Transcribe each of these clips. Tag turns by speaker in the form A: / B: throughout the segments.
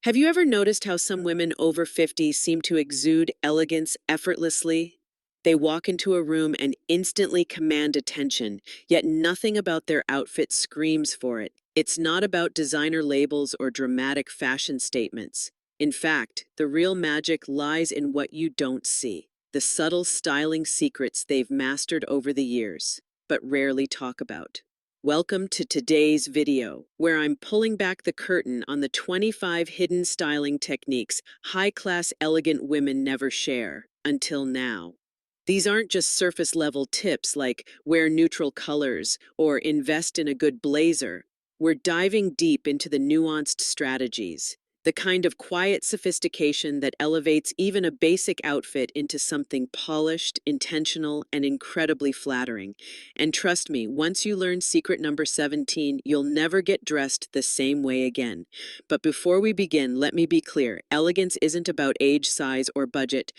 A: Have you ever noticed how some women over 50 seem to exude elegance effortlessly? They walk into a room and instantly command attention, yet nothing about their outfit screams for it. It's not about designer labels or dramatic fashion statements. In fact, the real magic lies in what you don't see, the subtle styling secrets they've mastered over the years, but rarely talk about. Welcome to today's video, where I'm pulling back the curtain on the 25 hidden styling techniques high-class elegant women never share, until now. These aren't just surface-level tips like wear neutral colors or invest in a good blazer. We're diving deep into the nuanced strategies, the kind of quiet sophistication that elevates even a basic outfit into something polished, intentional, and incredibly flattering. And trust me, once you learn secret number 17, you'll never get dressed the same way again. But before we begin, let me be clear. Elegance isn't about age, size, or budget.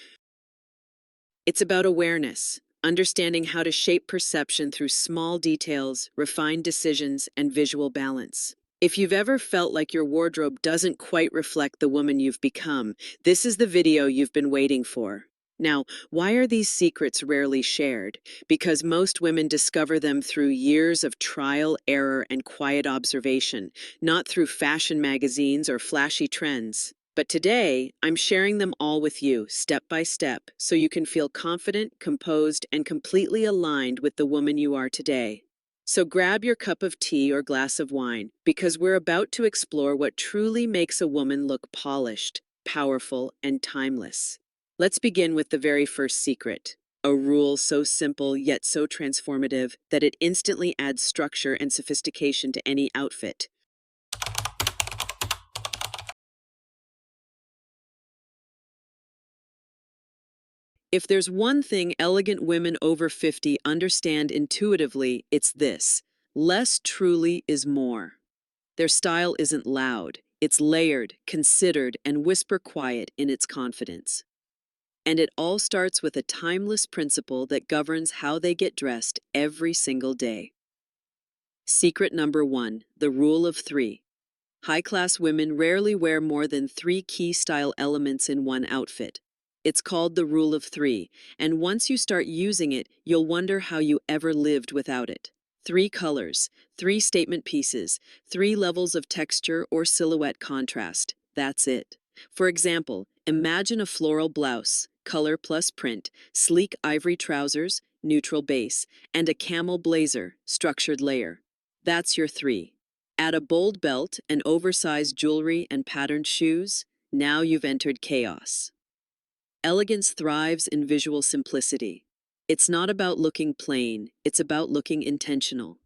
A: It's about awareness, understanding how to shape perception through small details, refined decisions, and visual balance. If you've ever felt like your wardrobe doesn't quite reflect the woman you've become, this is the video you've been waiting for. Now, why are these secrets rarely shared? Because most women discover them through years of trial, error, and quiet observation, not through fashion magazines or flashy trends. But today, I'm sharing them all with you, step by step, so you can feel confident, composed, and completely aligned with the woman you are today. So grab your cup of tea or glass of wine, because we're about to explore what truly makes a woman look polished, powerful, and timeless. Let's begin with the very first secret. A rule so simple yet so transformative that it instantly adds structure and sophistication to any outfit. If there's one thing elegant women over 50 understand intuitively, it's this: less truly is more. Their style isn't loud, it's layered, considered, and whisper quiet in its confidence. And it all starts with a timeless principle that governs how they get dressed every single day. Secret number one: the rule of three. High-class women rarely wear more than three key style elements in one outfit. It's called the rule of three, and once you start using it, you'll wonder how you ever lived without it. Three colors, three statement pieces, three levels of texture or silhouette contrast. That's it. For example, imagine a floral blouse, color plus print, sleek ivory trousers, neutral base, and a camel blazer, structured layer. That's your three. Add a bold belt, and oversized jewelry, and patterned shoes. Now you've entered chaos. Elegance thrives in visual simplicity. It's not about looking plain, it's about looking intentional.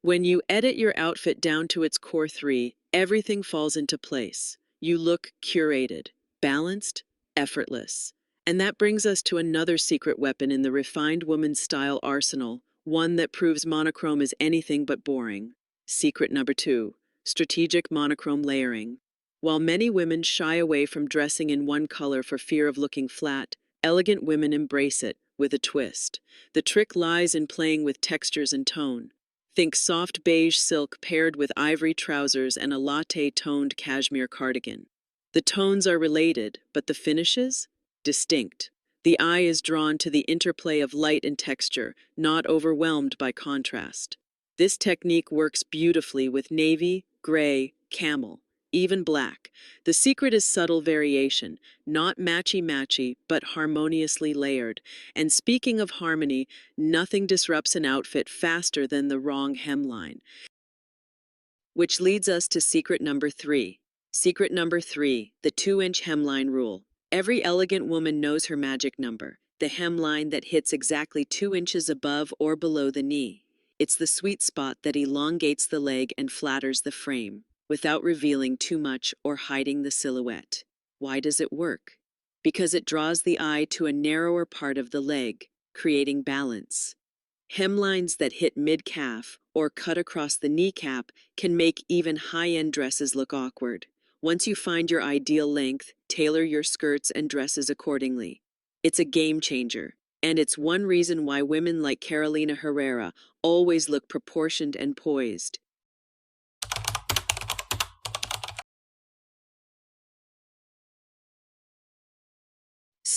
A: When you edit your outfit down to its core three, everything falls into place. You look curated, balanced, effortless. And that brings us to another secret weapon in the refined woman's style arsenal, one that proves monochrome is anything but boring. Secret number two: strategic monochrome layering. While many women shy away from dressing in one color for fear of looking flat, elegant women embrace it with a twist. The trick lies in playing with textures and tone. Think soft beige silk paired with ivory trousers and a latte-toned cashmere cardigan. The tones are related, but the finishes? Distinct. The eye is drawn to the interplay of light and texture, not overwhelmed by contrast. This technique works beautifully with navy, gray, camel, even black. The secret is subtle variation, not matchy-matchy, but harmoniously layered. And speaking of harmony, nothing disrupts an outfit faster than the wrong hemline. Which leads us to secret number three. Secret number three: the 2-inch hemline rule. Every elegant woman knows her magic number, the hemline that hits exactly 2 inches above or below the knee. It's the sweet spot that elongates the leg and flatters the frame, without revealing too much or hiding the silhouette. Why does it work? Because it draws the eye to a narrower part of the leg, creating balance. Hemlines that hit mid-calf or cut across the kneecap can make even high-end dresses look awkward. Once you find your ideal length, tailor your skirts and dresses accordingly. It's a game changer, and it's one reason why women like Carolina Herrera always look proportioned and poised.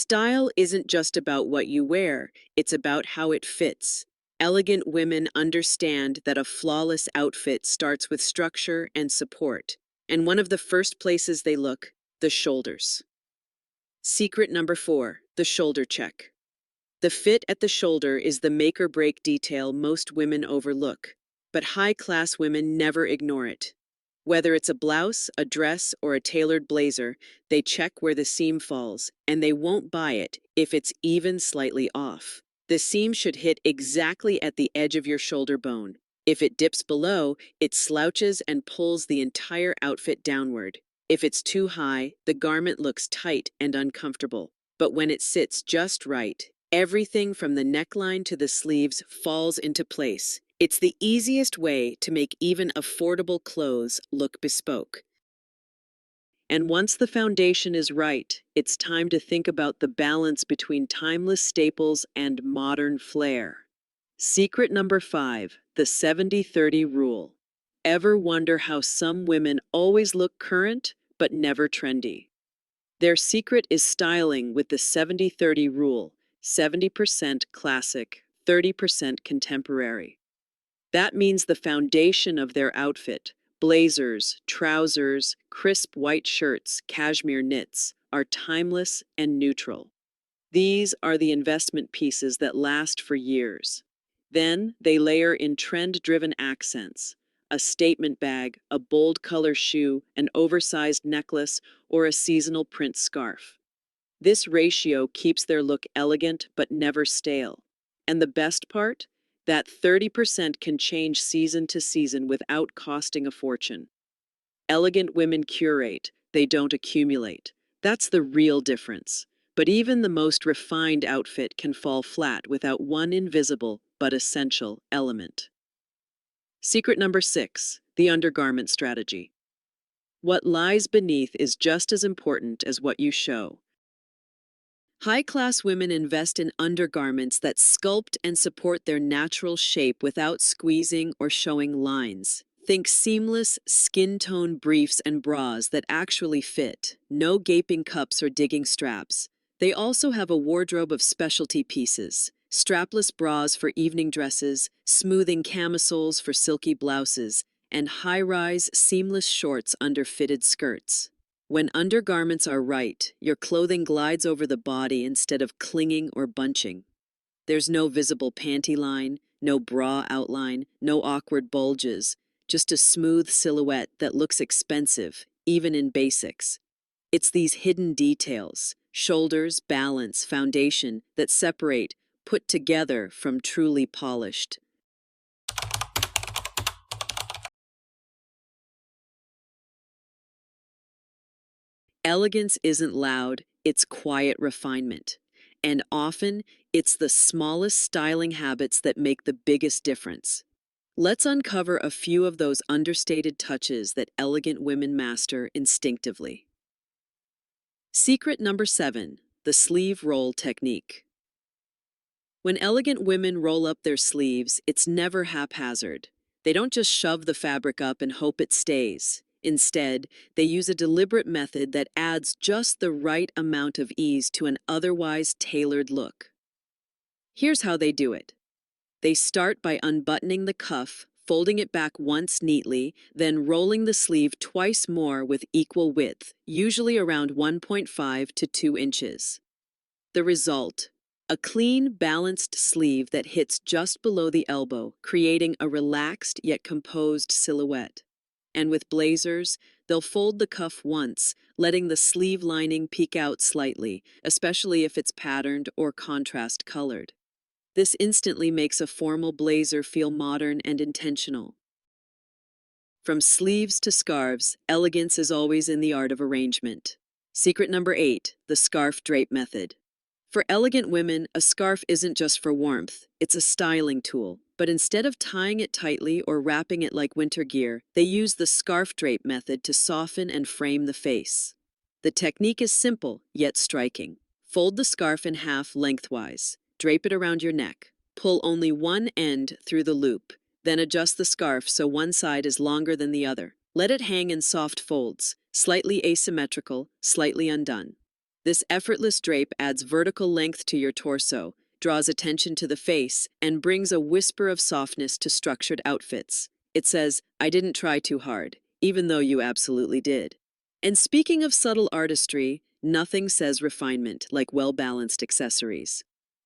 A: Style isn't just about what you wear, it's about how it fits. Elegant women understand that a flawless outfit starts with structure and support. And one of the first places they look, the shoulders. Secret number 4, the shoulder check. The fit at the shoulder is the make or break detail most women overlook, but high-class women never ignore it. Whether it's a blouse, a dress, or a tailored blazer, they check where the seam falls, and they won't buy it if it's even slightly off. The seam should hit exactly at the edge of your shoulder bone. If it dips below, it slouches and pulls the entire outfit downward. If it's too high, the garment looks tight and uncomfortable. But when it sits just right, everything from the neckline to the sleeves falls into place. It's the easiest way to make even affordable clothes look bespoke. And once the foundation is right, it's time to think about the balance between timeless staples and modern flair. Secret number 5, the 70-30 rule. Ever wonder how some women always look current but never trendy? Their secret is styling with the 70-30 rule, 70% classic, 30% contemporary. That means the foundation of their outfit, blazers, trousers, crisp white shirts, cashmere knits, are timeless and neutral. These are the investment pieces that last for years. Then they layer in trend-driven accents, a statement bag, a bold color shoe, an oversized necklace, or a seasonal print scarf. This ratio keeps their look elegant but never stale. And the best part? That 30% can change season to season without costing a fortune. Elegant women curate, they don't accumulate. That's the real difference. But even the most refined outfit can fall flat without one invisible but essential element. Secret number 6, the undergarment strategy. What lies beneath is just as important as what you show. High-class women invest in undergarments that sculpt and support their natural shape without squeezing or showing lines. Think seamless, skin-tone briefs and bras that actually fit, no gaping cups or digging straps. They also have a wardrobe of specialty pieces, strapless bras for evening dresses, smoothing camisoles for silky blouses, and high-rise, seamless shorts under fitted skirts. When undergarments are right, your clothing glides over the body instead of clinging or bunching. There's no visible panty line, no bra outline, no awkward bulges, just a smooth silhouette that looks expensive, even in basics. It's these hidden details, shoulders, balance, foundation, that separate, put together from truly polished. Elegance isn't loud, it's quiet refinement. And often, it's the smallest styling habits that make the biggest difference. Let's uncover a few of those understated touches that elegant women master instinctively. Secret number 7, the sleeve roll technique. When elegant women roll up their sleeves, it's never haphazard. They don't just shove the fabric up and hope it stays. Instead, they use a deliberate method that adds just the right amount of ease to an otherwise tailored look. Here's how they do it. They start by unbuttoning the cuff, folding it back once neatly, then rolling the sleeve twice more with equal width, usually around 1.5 to 2 inches. The result: a clean, balanced sleeve that hits just below the elbow, creating a relaxed yet composed silhouette. And with blazers, they'll fold the cuff once, letting the sleeve lining peek out slightly, especially if it's patterned or contrast colored. This instantly makes a formal blazer feel modern and intentional. From sleeves to scarves, elegance is always in the art of arrangement. Secret number 8, the scarf drape method. For elegant women, a scarf isn't just for warmth, it's a styling tool. But instead of tying it tightly or wrapping it like winter gear, they use the scarf drape method to soften and frame the face. The technique is simple, yet striking. Fold the scarf in half lengthwise. Drape it around your neck. Pull only one end through the loop. Then adjust the scarf so one side is longer than the other. Let it hang in soft folds, slightly asymmetrical, slightly undone. This effortless drape adds vertical length to your torso, draws attention to the face, and brings a whisper of softness to structured outfits. It says, I didn't try too hard, even though you absolutely did. And speaking of subtle artistry, nothing says refinement like well-balanced accessories.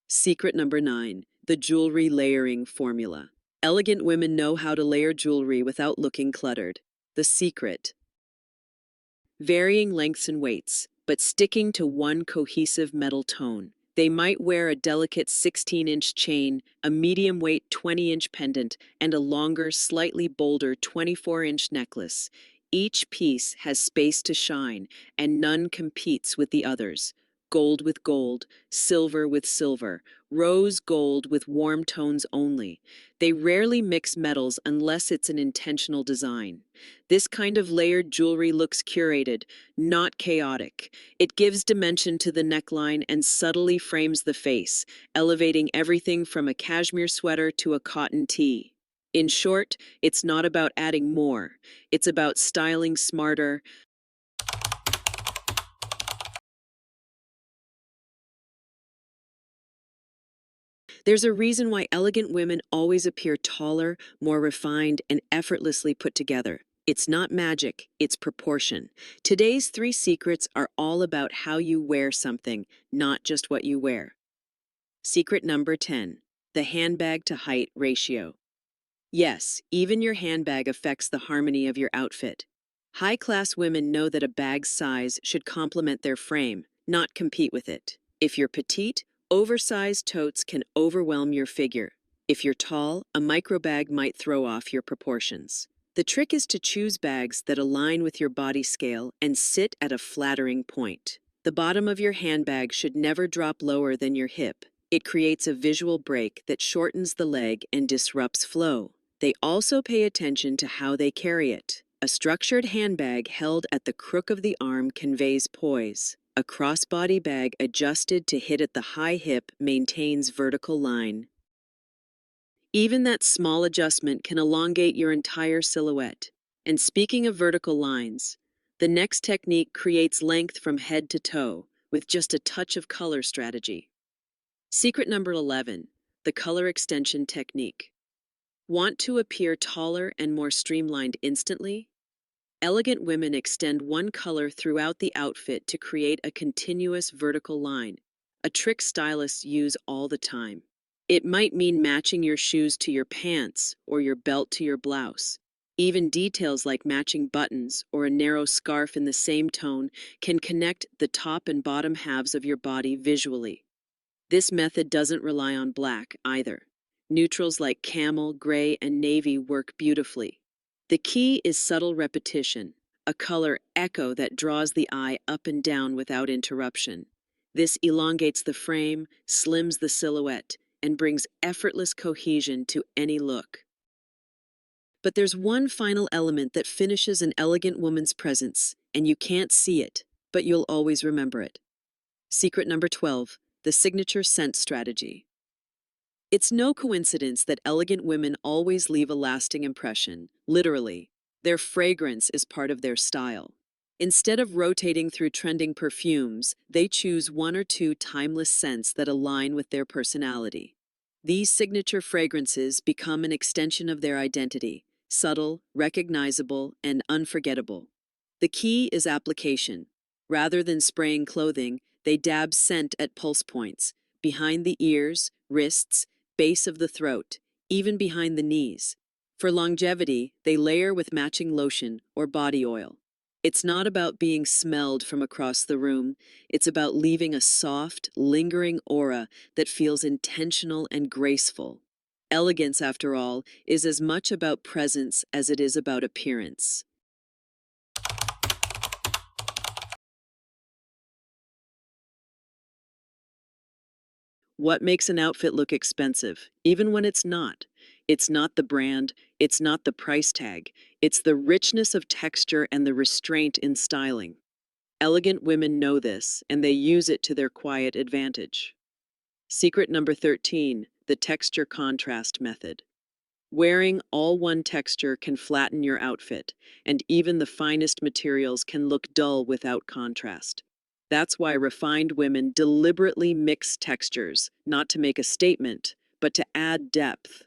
A: Secret number 9, the jewelry layering formula. Elegant women know how to layer jewelry without looking cluttered. The secret: varying lengths and weights, but sticking to one cohesive metal tone. They might wear a delicate 16-inch chain, a medium-weight 20-inch pendant, and a longer, slightly bolder 24-inch necklace. Each piece has space to shine, and none competes with the others. Gold with gold, silver with silver, rose gold with warm tones only. They rarely mix metals unless it's an intentional design. This kind of layered jewelry looks curated, not chaotic. It gives dimension to the neckline and subtly frames the face, elevating everything from a cashmere sweater to a cotton tee. In short, it's not about adding more. It's about styling smarter. There's a reason why elegant women always appear taller, more refined, and effortlessly put together. It's not magic, it's proportion. Today's 3 secrets are all about how you wear something, not just what you wear. Secret number 10, the handbag to height ratio. Yes, even your handbag affects the harmony of your outfit. High-class women know that a bag's size should complement their frame, not compete with it. If you're petite, oversized totes can overwhelm your figure. If you're tall, a micro bag might throw off your proportions. The trick is to choose bags that align with your body scale and sit at a flattering point. The bottom of your handbag should never drop lower than your hip. It creates a visual break that shortens the leg and disrupts flow. They also pay attention to how they carry it. A structured handbag held at the crook of the arm conveys poise. A crossbody bag adjusted to hit at the high hip maintains vertical line. Even that small adjustment can elongate your entire silhouette. And speaking of vertical lines, the next technique creates length from head to toe with just a touch of color strategy. Secret number 11, the color extension technique. Want to appear taller and more streamlined instantly? Elegant women extend one color throughout the outfit to create a continuous vertical line, a trick stylists use all the time. It might mean matching your shoes to your pants or your belt to your blouse. Even details like matching buttons or a narrow scarf in the same tone can connect the top and bottom halves of your body visually. This method doesn't rely on black either. Neutrals like camel, gray, and navy work beautifully. The key is subtle repetition, a color echo that draws the eye up and down without interruption. This elongates the frame, slims the silhouette, and brings effortless cohesion to any look. But there's one final element that finishes an elegant woman's presence, and you can't see it, but you'll always remember it. Secret number 12, the signature scent strategy. It's no coincidence that elegant women always leave a lasting impression, literally. Their fragrance is part of their style. Instead of rotating through trending perfumes, they choose 1 or 2 timeless scents that align with their personality. These signature fragrances become an extension of their identity, subtle, recognizable, and unforgettable. The key is application. Rather than spraying clothing, they dab scent at pulse points, behind the ears, wrists, base of the throat, even behind the knees. For longevity, they layer with matching lotion or body oil. It's not about being smelled from across the room. It's about leaving a soft, lingering aura that feels intentional and graceful. Elegance, after all, is as much about presence as it is about appearance. What makes an outfit look expensive, even when it's not? It's not the brand, it's not the price tag, it's the richness of texture and the restraint in styling. Elegant women know this, and they use it to their quiet advantage. Secret number 13, the texture contrast method. Wearing all one texture can flatten your outfit, and even the finest materials can look dull without contrast. That's why refined women deliberately mix textures, not to make a statement, but to add depth.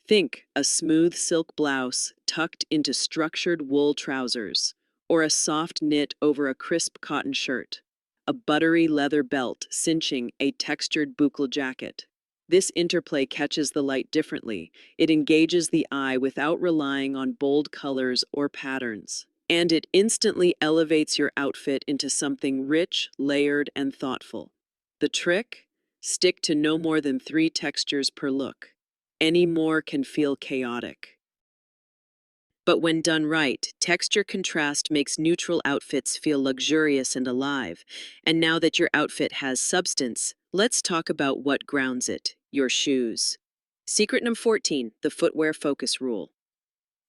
A: Think a smooth silk blouse tucked into structured wool trousers, or a soft knit over a crisp cotton shirt, a buttery leather belt cinching a textured boucle jacket. This interplay catches the light differently. It engages the eye without relying on bold colors or patterns. And it instantly elevates your outfit into something rich, layered, and thoughtful. The trick? Stick to no more than 3 textures per look. Any more can feel chaotic. But when done right, texture contrast makes neutral outfits feel luxurious and alive. And now that your outfit has substance, let's talk about what grounds it: your shoes. Secret number 14, the footwear focus rule.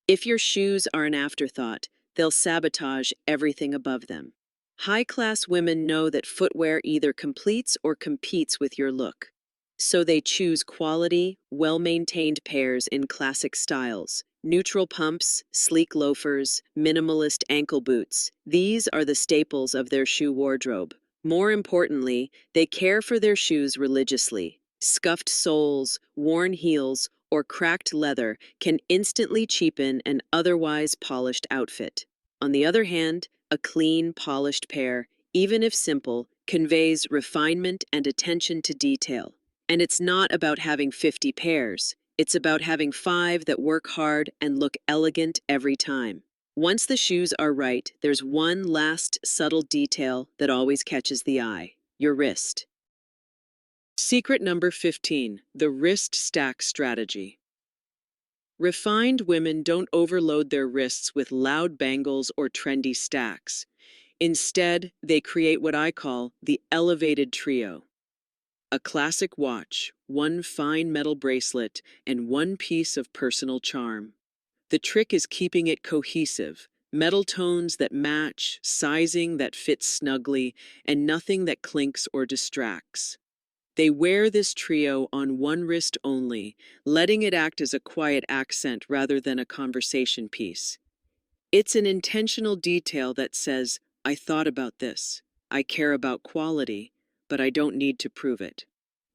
A: If your shoes are an afterthought, they'll sabotage everything above them. High-class women know that footwear either completes or competes with your look. So they choose quality, well-maintained pairs in classic styles. Neutral pumps, sleek loafers, minimalist ankle boots. These are the staples of their shoe wardrobe. More importantly, they care for their shoes religiously. Scuffed soles, worn heels, or cracked leather can instantly cheapen an otherwise polished outfit. On the other hand, a clean, polished pair, even if simple, conveys refinement and attention to detail. And it's not about having 50 pairs. It's about having 5 that work hard and look elegant every time. Once the shoes are right, there's one last subtle detail that always catches the eye: your wrist. Secret number 15, the wrist stack strategy. Refined women don't overload their wrists with loud bangles or trendy stacks. Instead, they create what I call the elevated trio: a classic watch, one fine metal bracelet, and one piece of personal charm. The trick is keeping it cohesive: metal tones that match, sizing that fits snugly, and nothing that clinks or distracts. They wear this trio on one wrist only, letting it act as a quiet accent rather than a conversation piece. It's an intentional detail that says, I thought about this, I care about quality, but I don't need to prove it.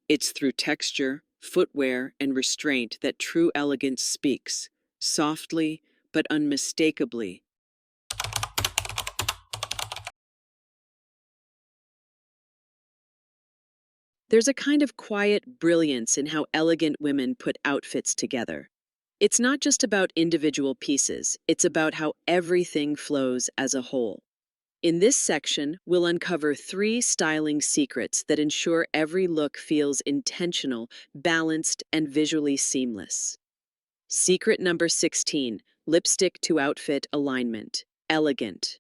A: It's through texture, footwear, and restraint that true elegance speaks, softly but unmistakably. There's a kind of quiet brilliance in how elegant women put outfits together. It's not just about individual pieces, it's about how everything flows as a whole. In this section, we'll uncover 3 styling secrets that ensure every look feels intentional, balanced, and visually seamless. Secret number 16, lipstick to outfit alignment. Elegant.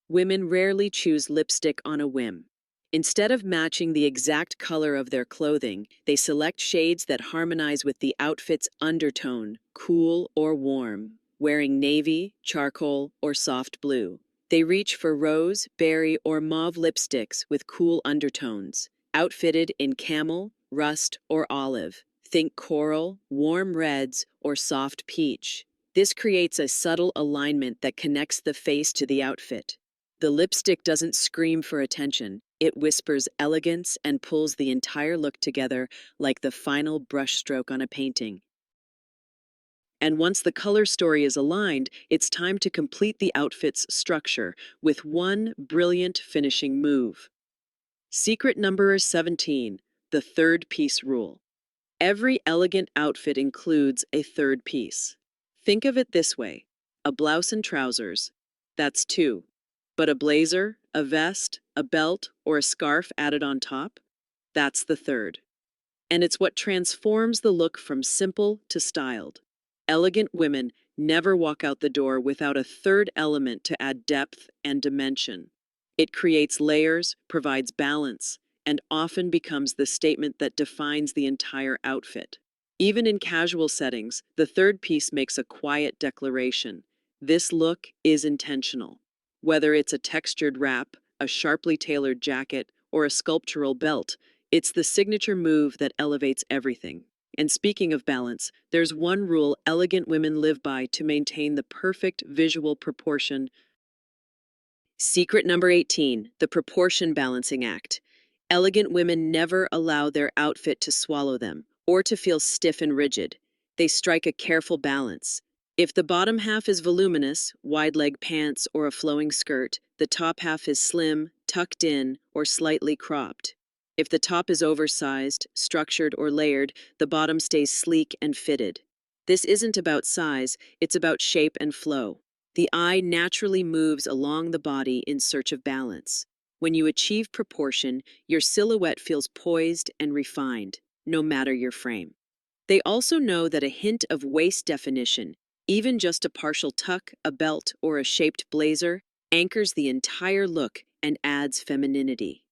A: Women rarely choose lipstick on a whim. Instead of matching the exact color of their clothing, they select shades that harmonize with the outfit's undertone, cool or warm, wearing navy, charcoal, or soft blue. They reach for rose, berry, or mauve lipsticks with cool undertones, outfitted in camel, rust, or olive. Think coral, warm reds, or soft peach. This creates a subtle alignment that connects the face to the outfit. The lipstick doesn't scream for attention. It whispers elegance and pulls the entire look together like the final brushstroke on a painting. And once the color story is aligned, it's time to complete the outfit's structure with one brilliant finishing move. Secret number 17, the third piece rule. Every elegant outfit includes a third piece. Think of it this way: a blouse and trousers, that's 2. But a blazer, a vest, a belt, or a scarf added on top, that's the third. And it's what transforms the look from simple to styled. Elegant women never walk out the door without a third element to add depth and dimension. It creates layers, provides balance, and often becomes the statement that defines the entire outfit. Even in casual settings, the third piece makes a quiet declaration: this look is intentional. Whether it's a textured wrap, a sharply tailored jacket, or a sculptural belt, it's the signature move that elevates everything. And speaking of balance, there's one rule elegant women live by to maintain the perfect visual proportion: Secret number 18, the proportion balancing act. Elegant women never allow their outfit to swallow them or to feel stiff and rigid. They strike a careful balance. If the bottom half is voluminous, wide leg pants or a flowing skirt, the top half is slim, tucked in, or slightly cropped. If the top is oversized, structured, or layered, the bottom stays sleek and fitted. This isn't about size, it's about shape and flow. The eye naturally moves along the body in search of balance. When you achieve proportion, your silhouette feels poised and refined, no matter your frame. They also know that a hint of waist definition, even just a partial tuck, a belt, or a shaped blazer, anchors the entire look and adds femininity.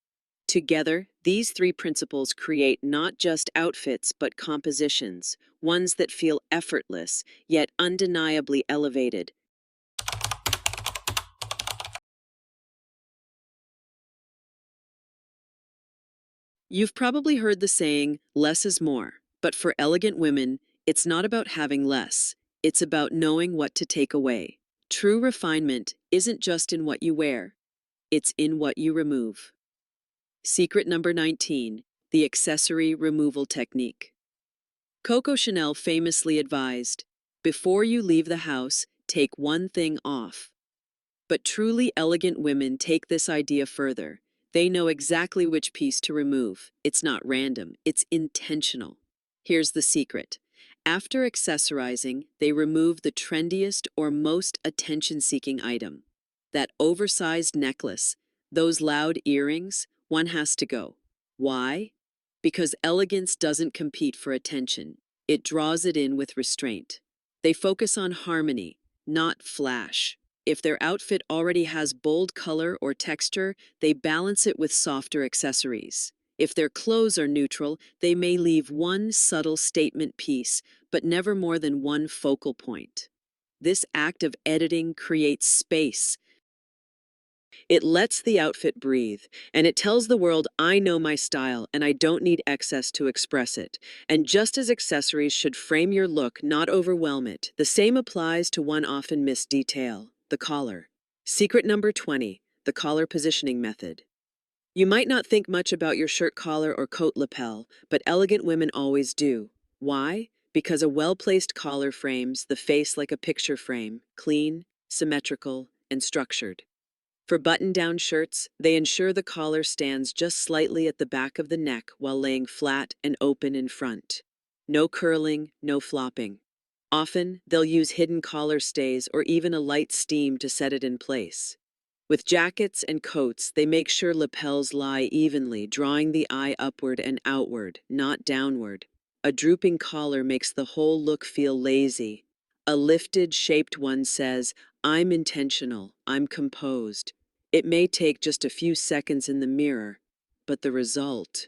A: Together, these three principles create not just outfits but compositions, ones that feel effortless, yet undeniably elevated. You've probably heard the saying, less is more. But for elegant women, it's not about having less. It's about knowing what to take away. True refinement isn't just in what you wear, it's in what you remove. Secret number 19, the accessory removal technique. Coco Chanel famously advised, before you leave the house, take one thing off. But truly elegant women take this idea further. They know exactly which piece to remove. It's not random, it's intentional. Here's the secret. After accessorizing, they remove the trendiest or most attention-seeking item. That oversized necklace, those loud earrings, one has to go. Why? Because elegance doesn't compete for attention. It draws it in with restraint. They focus on harmony, not flash. If their outfit already has bold color or texture, they balance it with softer accessories. If their clothes are neutral, they may leave one subtle statement piece, but never more than one focal point. This act of editing creates space. It lets the outfit breathe, and it tells the world, I know my style, and I don't need excess to express it. And just as accessories should frame your look, not overwhelm it, the same applies to one often missed detail, the collar. Secret number 20, the collar positioning method. You might not think much about your shirt collar or coat lapel, but elegant women always do. Why? Because a well-placed collar frames the face like a picture frame, clean, symmetrical, and structured. For button-down shirts, they ensure the collar stands just slightly at the back of the neck while laying flat and open in front. No curling, no flopping. Often, they'll use hidden collar stays or even a light steam to set it in place. With jackets and coats, they make sure lapels lie evenly, drawing the eye upward and outward, not downward. A drooping collar makes the whole look feel lazy. A lifted, shaped one says, I'm intentional, I'm composed. It may take just a few seconds in the mirror, but the result.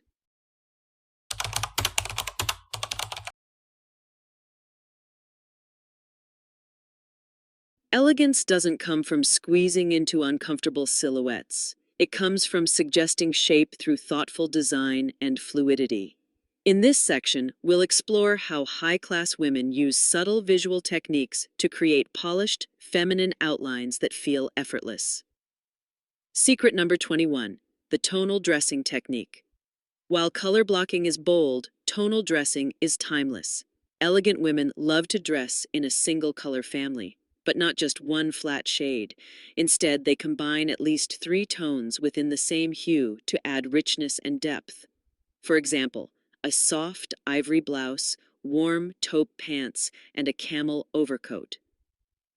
A: Elegance doesn't come from squeezing into uncomfortable silhouettes. It comes from suggesting shape through thoughtful design and fluidity. In this section, we'll explore how high-class women use subtle visual techniques to create polished, feminine outlines that feel effortless. Secret number 21, the tonal dressing technique. While color blocking is bold, tonal dressing is timeless. Elegant women love to dress in a single color family, but not just one flat shade. Instead, they combine at least three tones within the same hue to add richness and depth. For example, a soft ivory blouse, warm taupe pants, and a camel overcoat.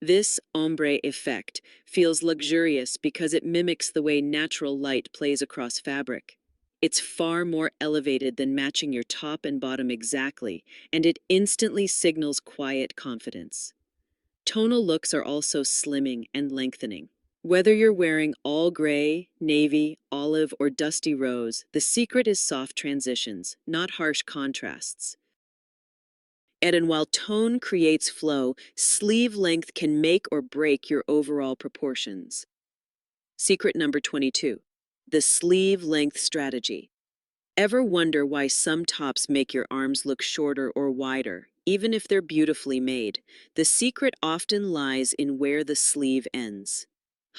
A: This ombre effect feels luxurious because it mimics the way natural light plays across fabric. It's far more elevated than matching your top and bottom exactly, and it instantly signals quiet confidence. Tonal looks are also slimming and lengthening. Whether you're wearing all gray, navy, olive, or dusty rose, the secret is soft transitions, not harsh contrasts. And while tone creates flow, sleeve length can make or break your overall proportions. Secret number 22, the sleeve length strategy. Ever wonder why some tops make your arms look shorter or wider, even if they're beautifully made? The secret often lies in where the sleeve ends.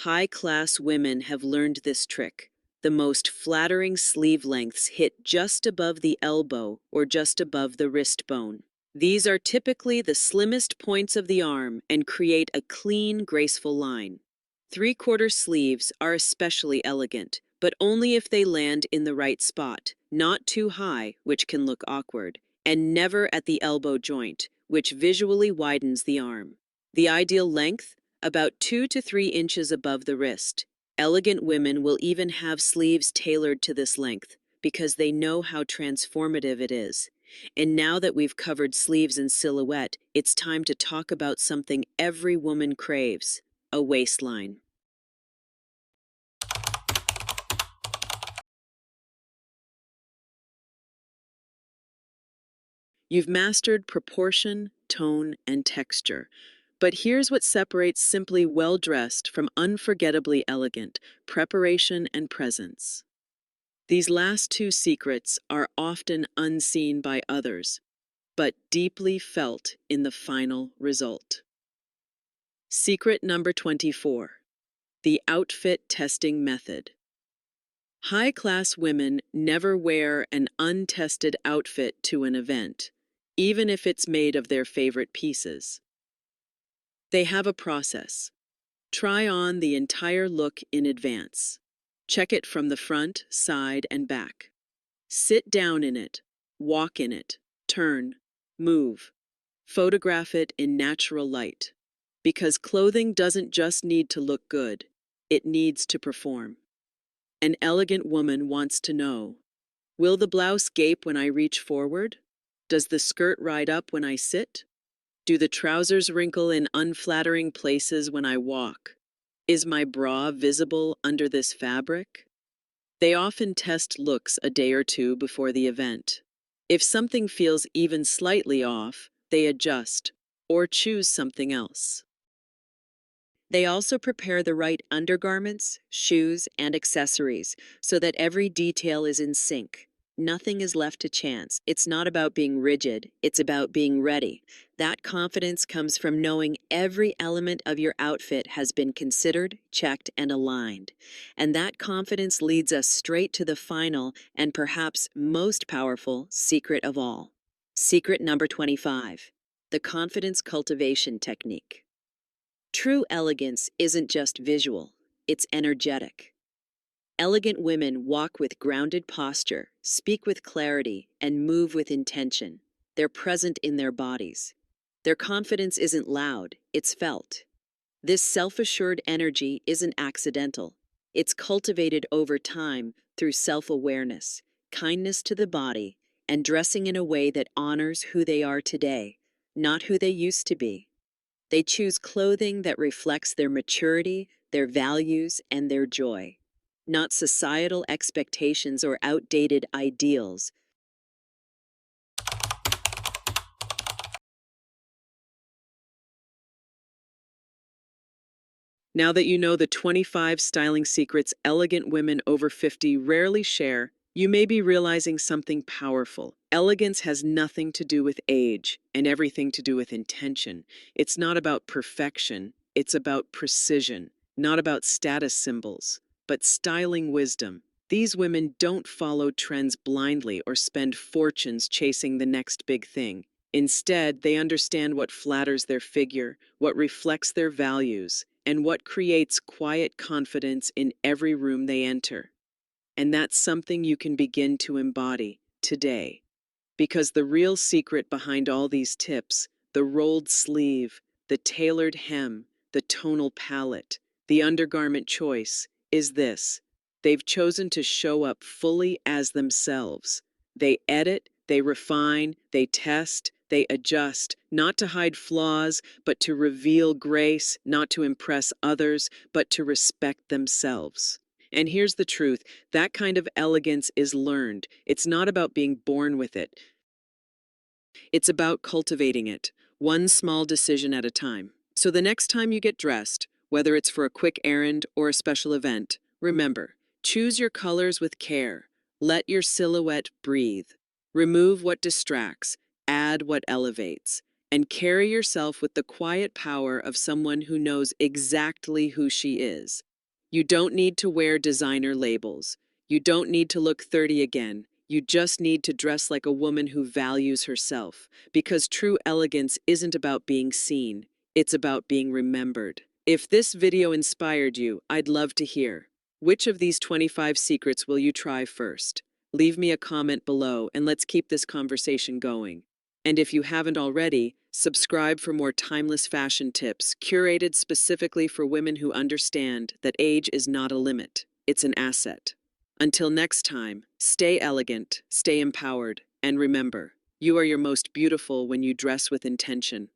A: High-class women have learned this trick. The most flattering sleeve lengths hit just above the elbow or just above the wrist bone. These are typically the slimmest points of the arm and create a clean, graceful line. Three-quarter sleeves are especially elegant, but only if they land in the right spot, not too high, which can look awkward, and never at the elbow joint, which visually widens the arm. The ideal length? About 2 to 3 inches above the wrist. Elegant women will even have sleeves tailored to this length because they know how transformative it is. And now that we've covered sleeves and silhouette, it's time to talk about something every woman craves: a waistline. You've mastered proportion, tone, and texture. But here's what separates simply well-dressed from unforgettably elegant: preparation and presence. These last two secrets are often unseen by others, but deeply felt in the final result. Secret number 24. The outfit testing method. High-class women never wear an untested outfit to an event, even if it's made of their favorite pieces. They have a process. Try on the entire look in advance. Check it from the front, side, and back. Sit down in it, walk in it, turn, move. Photograph it in natural light. Because clothing doesn't just need to look good, it needs to perform. An elegant woman wants to know: will the blouse gape when I reach forward? Does the skirt ride up when I sit? Do the trousers wrinkle in unflattering places when I walk? Is my bra visible under this fabric? They often test looks a day or two before the event. If something feels even slightly off, they adjust or choose something else. They also prepare the right undergarments, shoes, and accessories so that every detail is in sync. Nothing is left to chance. It's not about being rigid, it's about being ready. That confidence comes from knowing every element of your outfit has been considered, checked, and aligned. And that confidence leads us straight to the final and perhaps most powerful secret of all. Secret number 25. The confidence cultivation technique. True elegance isn't just visual, it's energetic. Elegant women walk with grounded posture, speak with clarity, and move with intention. They're present in their bodies. Their confidence isn't loud, it's felt. This self-assured energy isn't accidental. It's cultivated over time through self-awareness, kindness to the body, and dressing in a way that honors who they are today, not who they used to be. They choose clothing that reflects their maturity, their values, and their joy, not societal expectations or outdated ideals. Now that you know the 25 styling secrets elegant women over 50 rarely share, you may be realizing something powerful. Elegance has nothing to do with age and everything to do with intention. It's not about perfection, it's about precision, not about status symbols, but styling wisdom. These women don't follow trends blindly or spend fortunes chasing the next big thing. Instead, they understand what flatters their figure, what reflects their values, and what creates quiet confidence in every room they enter. And that's something you can begin to embody today. Because the real secret behind all these tips, the rolled sleeve, the tailored hem, the tonal palette, the undergarment choice, is this: they've chosen to show up fully as themselves. They edit, they refine, they test, they adjust, not to hide flaws, but to reveal grace, not to impress others, but to respect themselves. And here's the truth: that kind of elegance is learned. It's not about being born with it. It's about cultivating it, one small decision at a time. So the next time you get dressed, whether it's for a quick errand or a special event, remember, choose your colors with care. Let your silhouette breathe. Remove what distracts, add what elevates, and carry yourself with the quiet power of someone who knows exactly who she is. You don't need to wear designer labels. You don't need to look 30 again. You just need to dress like a woman who values herself, because true elegance isn't about being seen, it's about being remembered. If this video inspired you, I'd love to hear. Which of these 25 secrets will you try first? Leave me a comment below and let's keep this conversation going. And if you haven't already, subscribe for more timeless fashion tips curated specifically for women who understand that age is not a limit, it's an asset. Until next time, stay elegant, stay empowered, and remember, you are your most beautiful when you dress with intention.